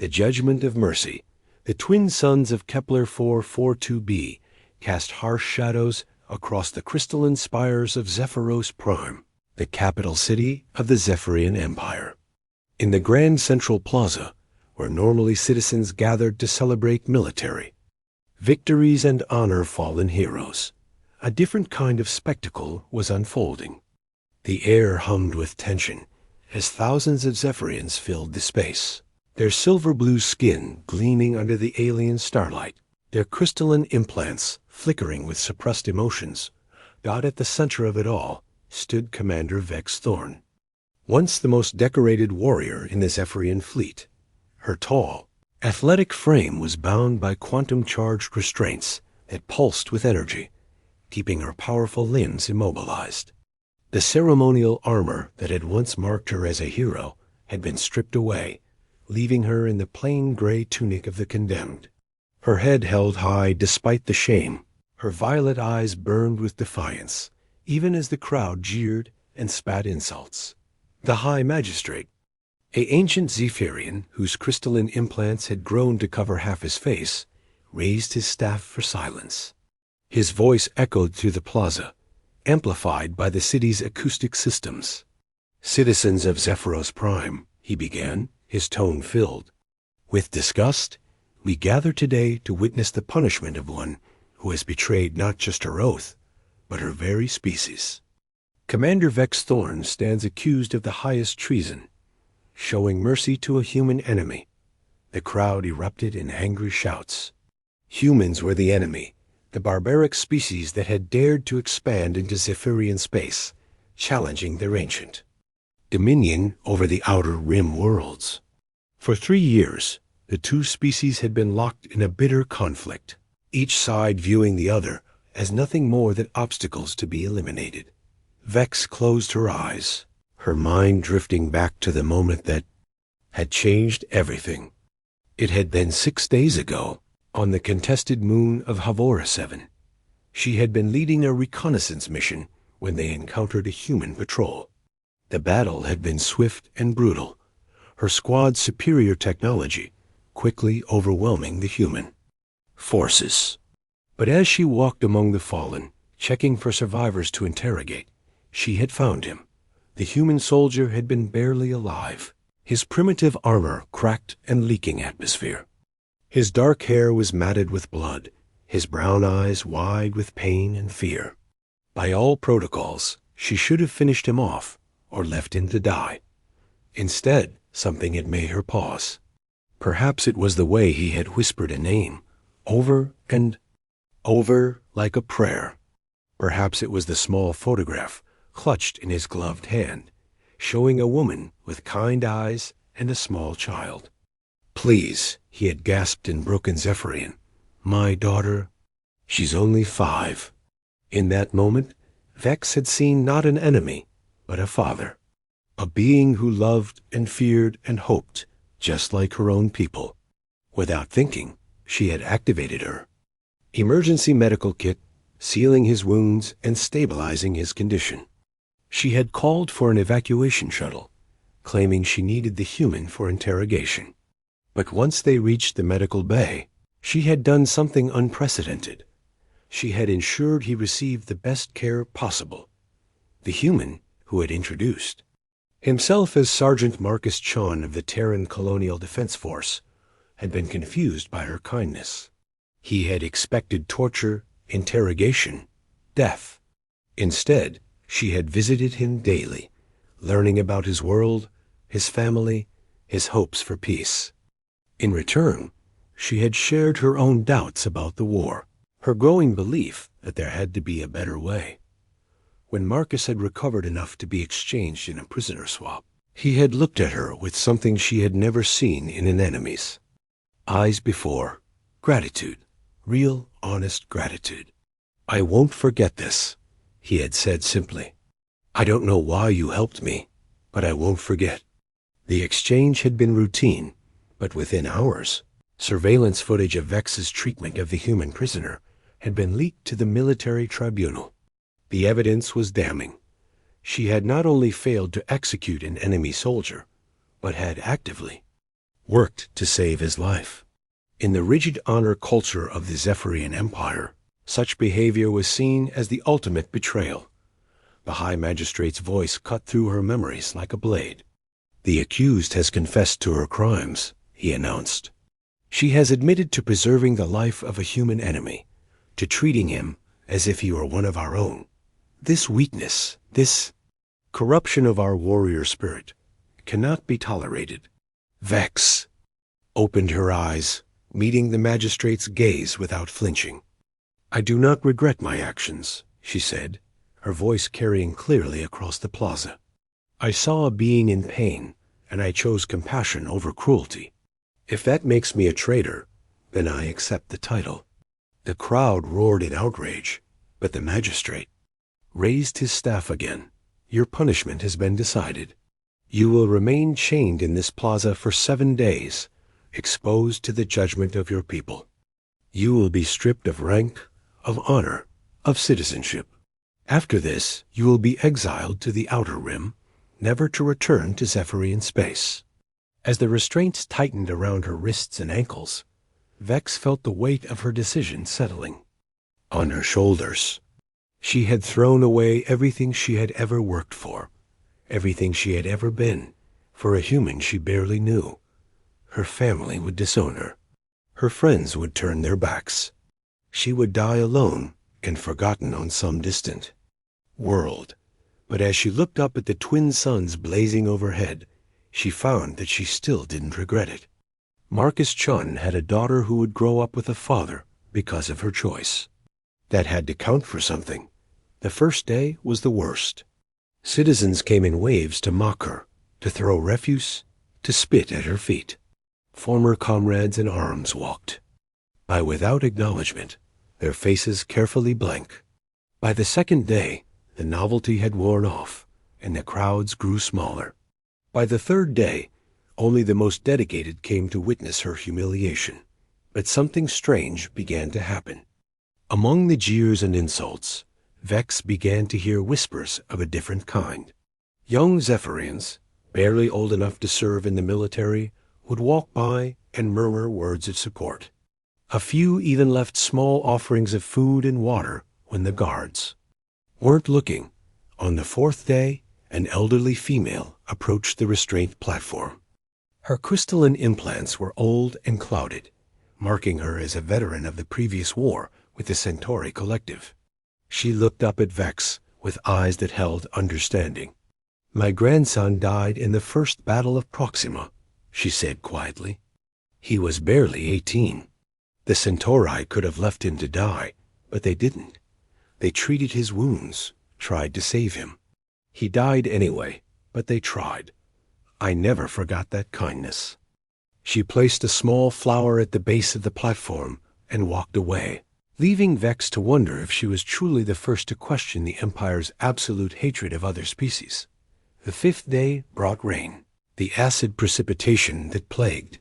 The Judgment of Mercy. The twin suns of Kepler 442b cast harsh shadows across the crystalline spires of Zephyros Prime, the capital city of the Zephyrian Empire. In the Grand Central Plaza, where normally citizens gathered to celebrate military victories and honor fallen heroes, a different kind of spectacle was unfolding. The air hummed with tension as thousands of Zephyrians filled the space, their silver-blue skin gleaming under the alien starlight, their crystalline implants flickering with suppressed emotions. God, at the center of it all stood Commander Vex Thorn, once the most decorated warrior in the Zephyrian fleet. Her tall, athletic frame was bound by quantum-charged restraints that pulsed with energy, keeping her powerful limbs immobilized. The ceremonial armor that had once marked her as a hero had been stripped away, leaving her in the plain gray tunic of the condemned. Her head held high despite the shame, her violet eyes burned with defiance, even as the crowd jeered and spat insults. The High Magistrate, an ancient Zephyrian whose crystalline implants had grown to cover half his face, raised his staff for silence. His voice echoed through the plaza, amplified by the city's acoustic systems. "Citizens of Zephyros Prime," he began, his tone filled with disgust, "we gather today to witness the punishment of one who has betrayed not just her oath, but her very species. Commander Vex Thorn stands accused of the highest treason, showing mercy to a human enemy." The crowd erupted in angry shouts. Humans were the enemy, the barbaric species that had dared to expand into Zephyrian space, challenging their ancient dominion over the outer rim worlds. For 3 years, the two species had been locked in a bitter conflict, each side viewing the other as nothing more than obstacles to be eliminated. Vex closed her eyes, her mind drifting back to the moment that had changed everything. It had been 6 days ago, on the contested moon of Havora 7. She had been leading a reconnaissance mission when they encountered a human patrol. The battle had been swift and brutal, her squad's superior technology quickly overwhelming the human forces. But as she walked among the fallen, checking for survivors to interrogate, she had found him. The human soldier had been barely alive, his primitive armor cracked and leaking atmosphere. His dark hair was matted with blood, his brown eyes wide with pain and fear. By all protocols, she should have finished him off or left him to die. Instead, something had made her pause. Perhaps it was the way he had whispered a name, over and over like a prayer. Perhaps it was the small photograph clutched in his gloved hand, showing a woman with kind eyes and a small child. "Please," he had gasped in broken Zephyrian, "my daughter, she's only 5. In that moment, Vex had seen not an enemy, but a father, a being who loved and feared and hoped, just like her own people. Without thinking, she had activated her emergency medical kit, sealing his wounds and stabilizing his condition. She had called for an evacuation shuttle, claiming she needed the human for interrogation. But once they reached the medical bay, she had done something unprecedented. She had ensured he received the best care possible. The human who had introduced himself as Sergeant Marcus Chon of the Terran Colonial Defense Force had been confused by her kindness. He had expected torture, interrogation, death. Instead, she had visited him daily, learning about his world, his family, his hopes for peace. In return, she had shared her own doubts about the war, her growing belief that there had to be a better way. When Marcus had recovered enough to be exchanged in a prisoner swap, he had looked at her with something she had never seen in an enemy's eyes before: gratitude, real, honest gratitude. "I won't forget this," he had said simply. "I don't know why you helped me, but I won't forget." The exchange had been routine, but within hours, surveillance footage of Vex's treatment of the human prisoner had been leaked to the military tribunal. The evidence was damning. She had not only failed to execute an enemy soldier, but had actively worked to save his life. In the rigid honor culture of the Zephyrian Empire, such behavior was seen as the ultimate betrayal. The High Magistrate's voice cut through her memories like a blade. "The accused has confessed to her crimes," he announced. "She has admitted to preserving the life of a human enemy, to treating him as if he were one of our own. This weakness, this corruption of our warrior spirit, cannot be tolerated." Vex opened her eyes, meeting the magistrate's gaze without flinching. "I do not regret my actions," she said, her voice carrying clearly across the plaza. "I saw a being in pain, and I chose compassion over cruelty. If that makes me a traitor, then I accept the title." The crowd roared in outrage, but the magistrate raised his staff again. "Your punishment has been decided. You will remain chained in this plaza for 7 days, exposed to the judgment of your people. You will be stripped of rank, of honor, of citizenship. After this, you will be exiled to the Outer Rim, never to return to Zephyrian space." As the restraints tightened around her wrists and ankles, Vex felt the weight of her decision settling on her shoulders. She had thrown away everything she had ever worked for, everything she had ever been, for a human she barely knew. Her family would disown her. Her friends would turn their backs. She would die alone and forgotten on some distant world. But as she looked up at the twin suns blazing overhead, she found that she still didn't regret it. Marcus Chun had a daughter who would grow up with a father because of her choice. That had to count for something. The first day was the worst. Citizens came in waves to mock her, to throw refuse, to spit at her feet. Former comrades in arms walked by without acknowledgement, their faces carefully blank. By the second day, the novelty had worn off, and the crowds grew smaller. By the third day, only the most dedicated came to witness her humiliation. But something strange began to happen. Among the jeers and insults, Vex began to hear whispers of a different kind. Young Zephyrians, barely old enough to serve in the military, would walk by and murmur words of support. A few even left small offerings of food and water when the guards weren't looking. On the fourth day, an elderly female approached the restraint platform. Her crystalline implants were old and clouded, marking her as a veteran of the previous war with the Centauri Collective. She looked up at Vex with eyes that held understanding. "My grandson died in the first battle of Proxima," she said quietly. "He was barely 18. The Centauri could have left him to die, but they didn't. They treated his wounds, tried to save him. He died anyway, but they tried. I never forgot that kindness." She placed a small flower at the base of the platform and walked away, leaving Vex to wonder if she was truly the first to question the Empire's absolute hatred of other species. The fifth day brought rain, the acid precipitation that plagued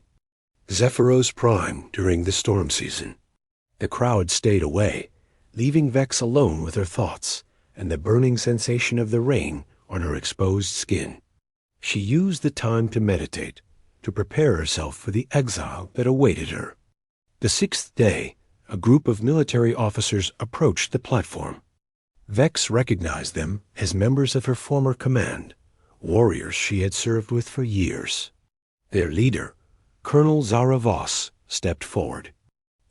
Zephyros Prime during the storm season. The crowd stayed away, leaving Vex alone with her thoughts and the burning sensation of the rain on her exposed skin. She used the time to meditate, to prepare herself for the exile that awaited her. The sixth day, a group of military officers approached the platform. Vex recognized them as members of her former command, warriors she had served with for years. Their leader, Colonel Zara Voss, stepped forward.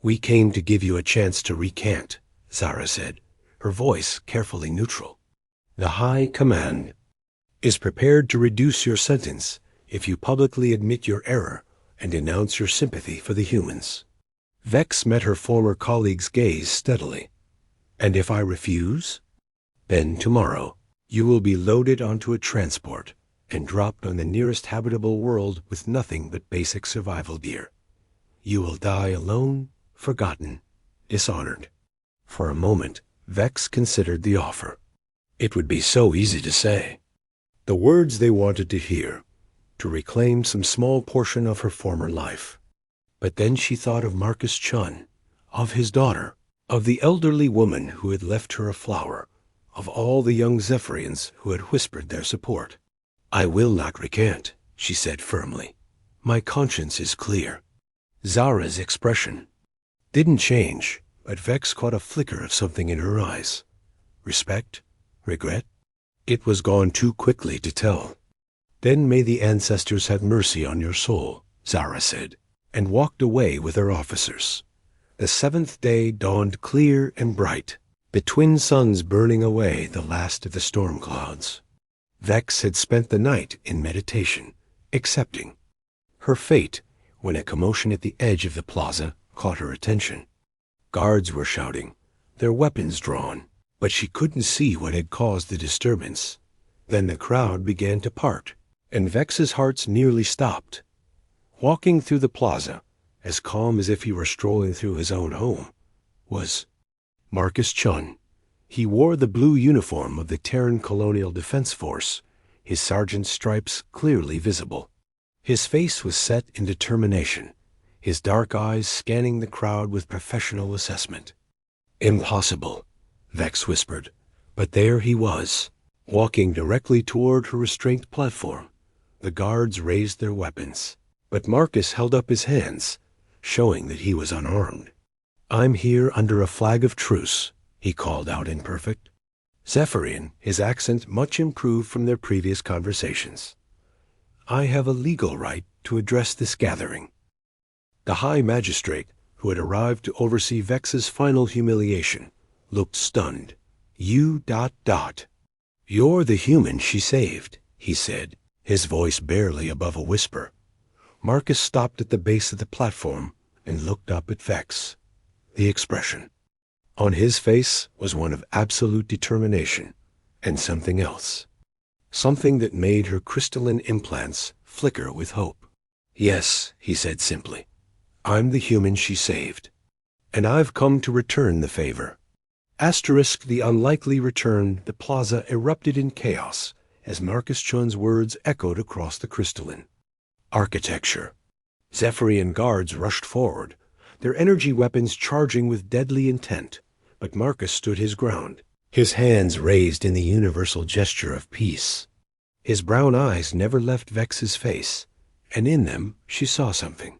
"We came to give you a chance to recant," Zara said, her voice carefully neutral. "The High Command is prepared to reduce your sentence if you publicly admit your error and denounce your sympathy for the humans." Vex met her former colleague's gaze steadily. "And if I refuse? Then tomorrow you will be loaded onto a transport and dropped on the nearest habitable world with nothing but basic survival gear. You will die alone, forgotten, dishonored." For a moment, Vex considered the offer. It would be so easy to say. The words they wanted to hear, to reclaim some small portion of her former life. But then she thought of Marcus Chun, of his daughter, of the elderly woman who had left her a flower, of all the young Zephyrians who had whispered their support. "I will not recant," she said firmly. My conscience is clear. Zara's expression didn't change, but Vex caught a flicker of something in her eyes. Respect? Regret? It was gone too quickly to tell. Then may the ancestors have mercy on your soul, Zara said, and walked away with her officers. The seventh day dawned clear and bright, the twin suns burning away the last of the storm clouds. Vex had spent the night in meditation, accepting her fate, when a commotion at the edge of the plaza caught her attention. Guards were shouting, their weapons drawn, but she couldn't see what had caused the disturbance. Then the crowd began to part, and Vex's heart nearly stopped. Walking through the plaza, as calm as if he were strolling through his own home, was Marcus Chun. He wore the blue uniform of the Terran Colonial Defense Force, his sergeant's stripes clearly visible. His face was set in determination, his dark eyes scanning the crowd with professional assessment. Impossible, Vex whispered, but there he was, walking directly toward her restraint platform. The guards raised their weapons, but Marcus held up his hands, showing that he was unarmed. I'm here under a flag of truce, he called out in perfect Zephyrian, his accent much improved from their previous conversations. I have a legal right to address this gathering. The High Magistrate, who had arrived to oversee Vex's final humiliation, looked stunned. You're the human she saved, he said, his voice barely above a whisper. Marcus stopped at the base of the platform and looked up at Vex. The expression on his face was one of absolute determination, and something else. Something that made her crystalline implants flicker with hope. Yes, he said simply. I'm the human she saved, and I've come to return the favor. Asterisk the unlikely return. The plaza erupted in chaos as Marcus Chun's words echoed across the crystalline architecture. Zephyrian guards rushed forward, their energy weapons charging with deadly intent, but Marcus stood his ground, his hands raised in the universal gesture of peace. His brown eyes never left Vex's face, and in them she saw something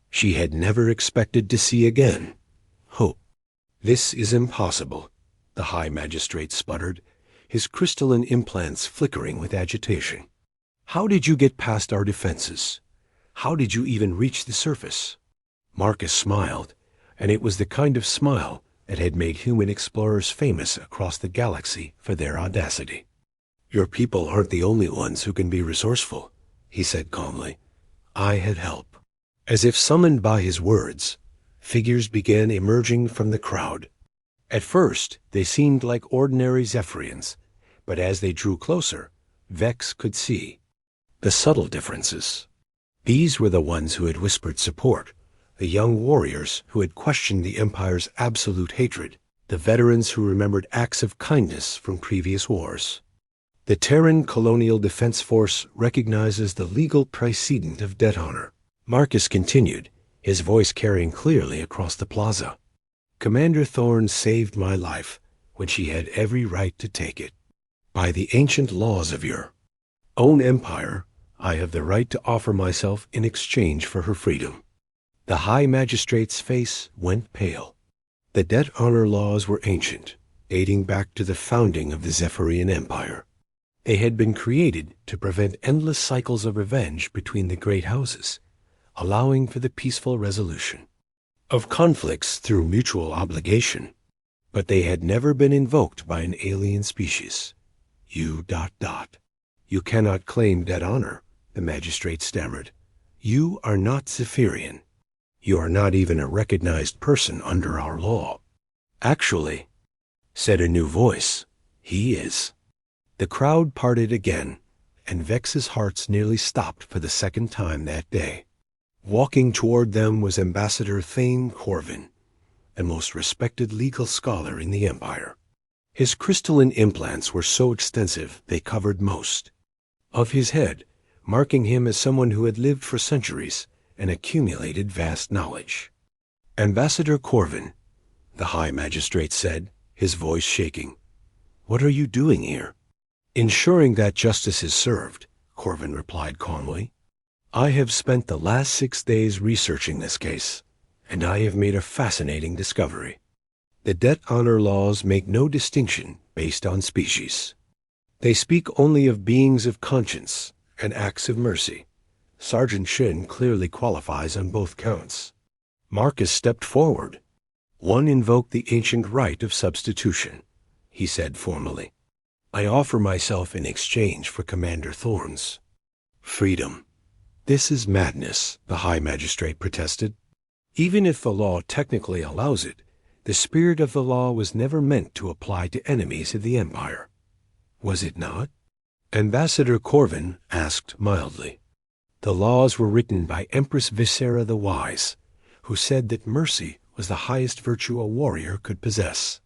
she had never expected to see again. Hope. This is impossible, the High Magistrate sputtered, his crystalline implants flickering with agitation. How did you get past our defenses? How did you even reach the surface? Marcus smiled, and it was the kind of smile that had made human explorers famous across the galaxy for their audacity. Your people aren't the only ones who can be resourceful, he said calmly. I had help. As if summoned by his words, figures began emerging from the crowd. At first, they seemed like ordinary Zephyrians, but as they drew closer, Vex could see the subtle differences. These were the ones who had whispered support, the young warriors who had questioned the Empire's absolute hatred, the veterans who remembered acts of kindness from previous wars. The Terran Colonial Defense Force recognizes the legal precedent of debt honor, Marcus continued, his voice carrying clearly across the plaza. Commander Thorne saved my life when she had every right to take it. By the ancient laws of your own empire, I have the right to offer myself in exchange for her freedom. The High Magistrate's face went pale. The debt honor laws were ancient, dating back to the founding of the Zephyrian Empire. They had been created to prevent endless cycles of revenge between the great houses, allowing for the peaceful resolution of conflicts through mutual obligation. But they had never been invoked by an alien species. You cannot claim debt honor, the magistrate stammered. You are not Zephyrian. You are not even a recognized person under our law. Actually, said a new voice, he is. The crowd parted again, and Vex's heart nearly stopped for the second time that day. Walking toward them was Ambassador Thane Corvin, the most respected legal scholar in the Empire. His crystalline implants were so extensive they covered most of his head, marking him as someone who had lived for centuries and accumulated vast knowledge. Ambassador Corvin, the High Magistrate said, his voice shaking. What are you doing here? Ensuring that justice is served, Corvin replied calmly. I have spent the last 6 days researching this case, and I have made a fascinating discovery. The debt honor laws make no distinction based on species. They speak only of beings of conscience and acts of mercy. Sergeant Shin clearly qualifies on both counts. Marcus stepped forward. One invoked the ancient right of substitution, he said formally. I offer myself in exchange for Commander Thorne's freedom. This is madness, the High Magistrate protested. Even if the law technically allows it, the spirit of the law was never meant to apply to enemies of the Empire. Was it not? Ambassador Corvin asked mildly. The laws were written by Empress Viscera the Wise, who said that mercy was the highest virtue a warrior could possess.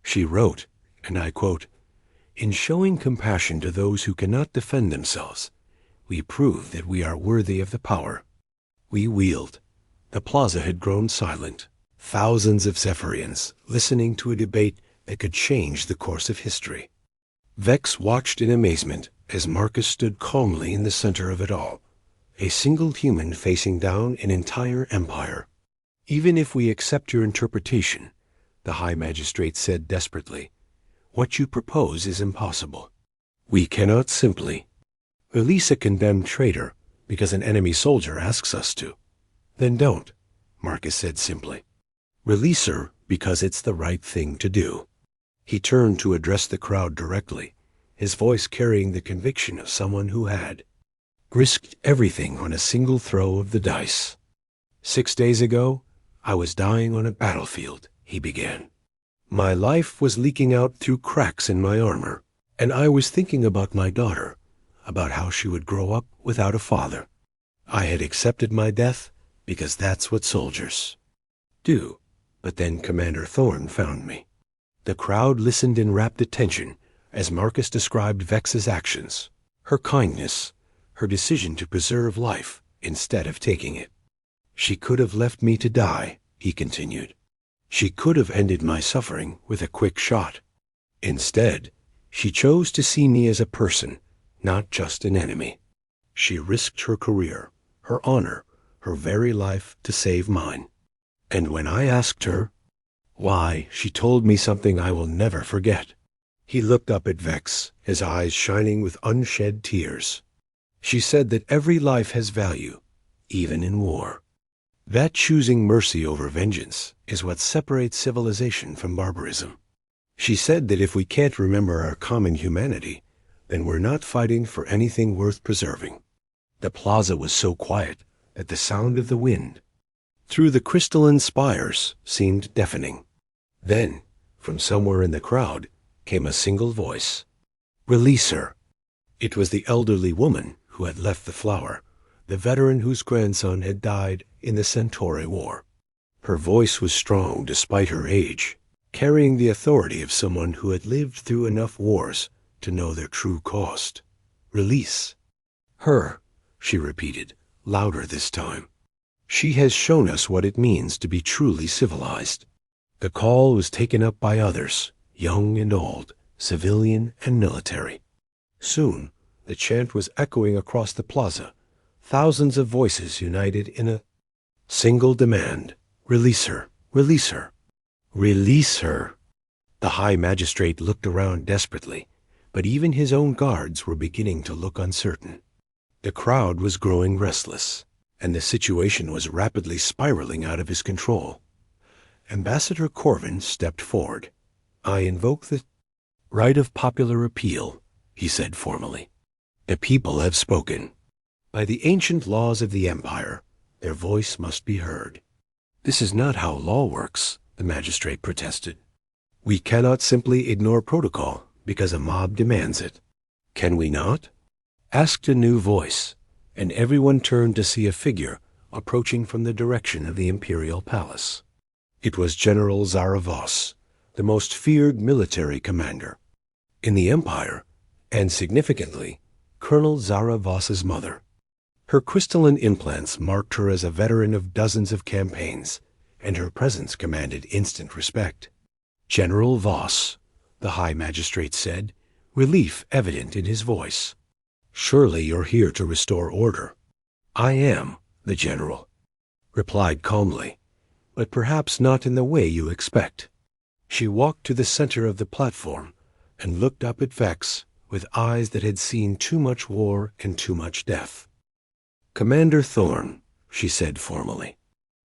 She wrote, and I quote, "In showing compassion to those who cannot defend themselves, we prove that we are worthy of the power we wield." The plaza had grown silent. Thousands of Zephyrians listening to a debate that could change the course of history. Vex watched in amazement as Marcus stood calmly in the center of it all, a single human facing down an entire empire. Even if we accept your interpretation, the High Magistrate said desperately, what you propose is impossible. We cannot simply release a condemned traitor because an enemy soldier asks us to. Then don't, Marcus said simply. Release her because it's the right thing to do. He turned to address the crowd directly, his voice carrying the conviction of someone who had risked everything on a single throw of the dice. 6 days ago, I was dying on a battlefield, he began. My life was leaking out through cracks in my armor, and I was thinking about my daughter, about how she would grow up without a father. I had accepted my death because that's what soldiers do. But then Commander Thorne found me. The crowd listened in rapt attention as Marcus described Vex's actions, her kindness, her decision to preserve life instead of taking it. She could have left me to die, he continued. She could have ended my suffering with a quick shot. Instead, she chose to see me as a person, not just an enemy. She risked her career, her honor, her very life to save mine. And when I asked her why, she told me something I will never forget. He looked up at Vex, his eyes shining with unshed tears. She said that every life has value, even in war. That choosing mercy over vengeance is what separates civilization from barbarism. She said that if we can't remember our common humanity, then we're not fighting for anything worth preserving. The plaza was so quiet that the sound of the wind through the crystalline spires seemed deafening. Then, from somewhere in the crowd, came a single voice. Release her. It was the elderly woman who had left the flower, the veteran whose grandson had died in the Centauri War. Her voice was strong despite her age, carrying the authority of someone who had lived through enough wars to know their true cost. Release her, she repeated, louder this time. She has shown us what it means to be truly civilized. The call was taken up by others, young and old, civilian and military. Soon, the chant was echoing across the plaza, thousands of voices united in a single demand. Release her, release her, release her. The High Magistrate looked around desperately, but even his own guards were beginning to look uncertain. The crowd was growing restless, and the situation was rapidly spiraling out of his control. Ambassador Corvin stepped forward. I invoke the right of popular appeal, he said formally. The people have spoken. By the ancient laws of the Empire, their voice must be heard. This is not how law works, the magistrate protested. We cannot simply ignore protocol because a mob demands it. Can we not? Asked a new voice, and everyone turned to see a figure approaching from the direction of the imperial palace. It was General Zaravos, the most feared military commander in the Empire, and significantly, Colonel Zaravos's mother. Her crystalline implants marked her as a veteran of dozens of campaigns, and her presence commanded instant respect. General Voss, the High Magistrate said, relief evident in his voice. Surely you're here to restore order. I am, the general replied calmly, but perhaps not in the way you expect. She walked to the center of the platform and looked up at Vex with eyes that had seen too much war and too much death. Commander Thorn, she said formally,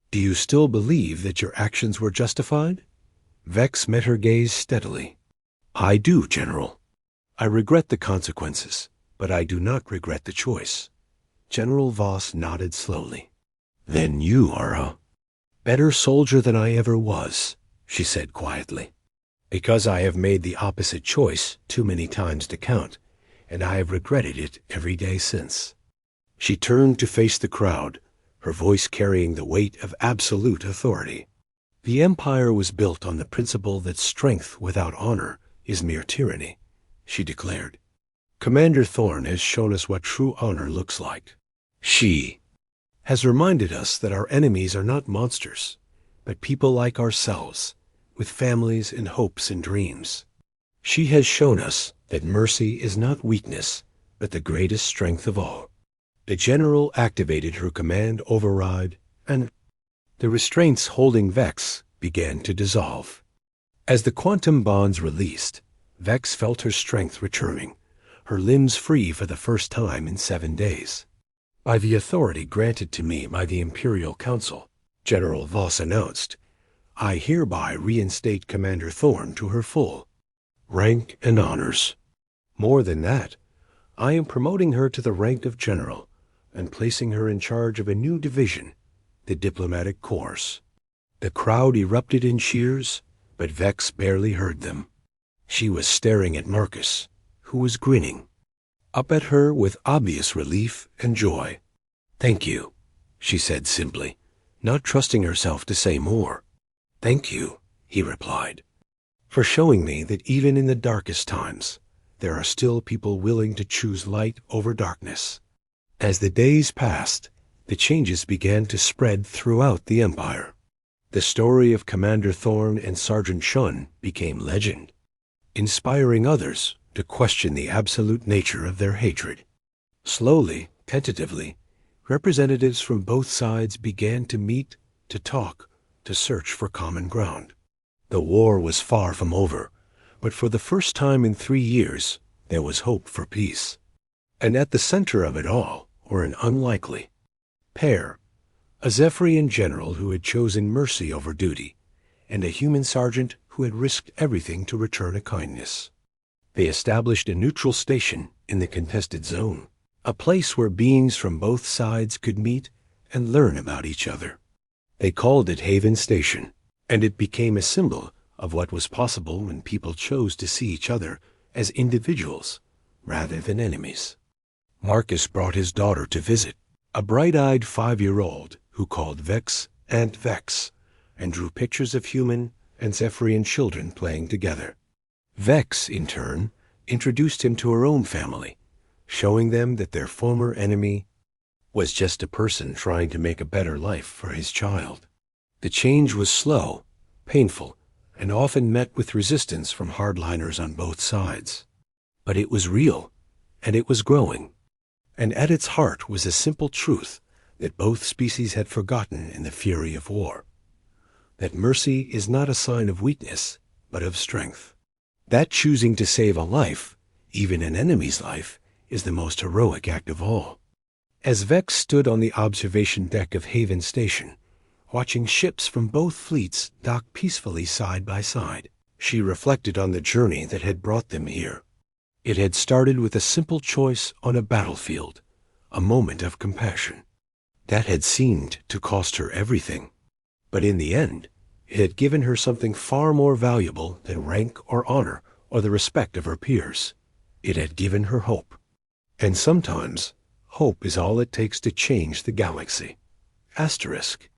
do you still believe that your actions were justified? Vex met her gaze steadily. I do, General. I regret the consequences, but I do not regret the choice. General Voss nodded slowly. Then you are a better soldier than I ever was, she said quietly. Because I have made the opposite choice too many times to count, and I have regretted it every day since. She turned to face the crowd, her voice carrying the weight of absolute authority. The Empire was built on the principle that strength without honor is mere tyranny, she declared. Commander Thorn has shown us what true honor looks like. She has reminded us that our enemies are not monsters, but people like ourselves, with families and hopes and dreams. She has shown us that mercy is not weakness, but the greatest strength of all. The general activated her command override, and the restraints holding Vex began to dissolve. As the quantum bonds released, Vex felt her strength returning, her limbs free for the first time in 7 days. By the authority granted to me by the Imperial Council, General Voss announced, I hereby reinstate Commander Thorn to her full rank and honors. More than that, I am promoting her to the rank of general and placing her in charge of a new division, the Diplomatic Corps. The crowd erupted in cheers, but Vex barely heard them. She was staring at Marcus, who was grinning up at her with obvious relief and joy. Thank you, she said simply, not trusting herself to say more. Thank you, he replied, for showing me that even in the darkest times, there are still people willing to choose light over darkness. As the days passed, the changes began to spread throughout the Empire. The story of Commander Thorn and Sergeant Shun became legend, inspiring others to question the absolute nature of their hatred. Slowly, tentatively, representatives from both sides began to meet, to talk, to search for common ground. The war was far from over, but for the first time in 3 years, there was hope for peace. And at the center of it all were an unlikely pair, a Zephyrian general who had chosen mercy over duty, and a human sergeant who had risked everything to return a kindness. They established a neutral station in the contested zone, a place where beings from both sides could meet and learn about each other. They called it Haven Station, and it became a symbol of what was possible when people chose to see each other as individuals rather than enemies. Marcus brought his daughter to visit, a bright-eyed 5-year-old who called Vex Aunt Vex, and drew pictures of human and Zephyrian children playing together. Vex, in turn, introduced him to her own family, showing them that their former enemy was just a person trying to make a better life for his child. The change was slow, painful, and often met with resistance from hardliners on both sides. But it was real, and it was growing. And at its heart was a simple truth that both species had forgotten in the fury of war: that mercy is not a sign of weakness, but of strength. That choosing to save a life, even an enemy's life, is the most heroic act of all. As Vex stood on the observation deck of Haven Station, watching ships from both fleets dock peacefully side by side, she reflected on the journey that had brought them here. It had started with a simple choice on a battlefield, a moment of compassion. That had seemed to cost her everything. But in the end, it had given her something far more valuable than rank or honor or the respect of her peers. It had given her hope. And sometimes, hope is all it takes to change the galaxy. Asterisk.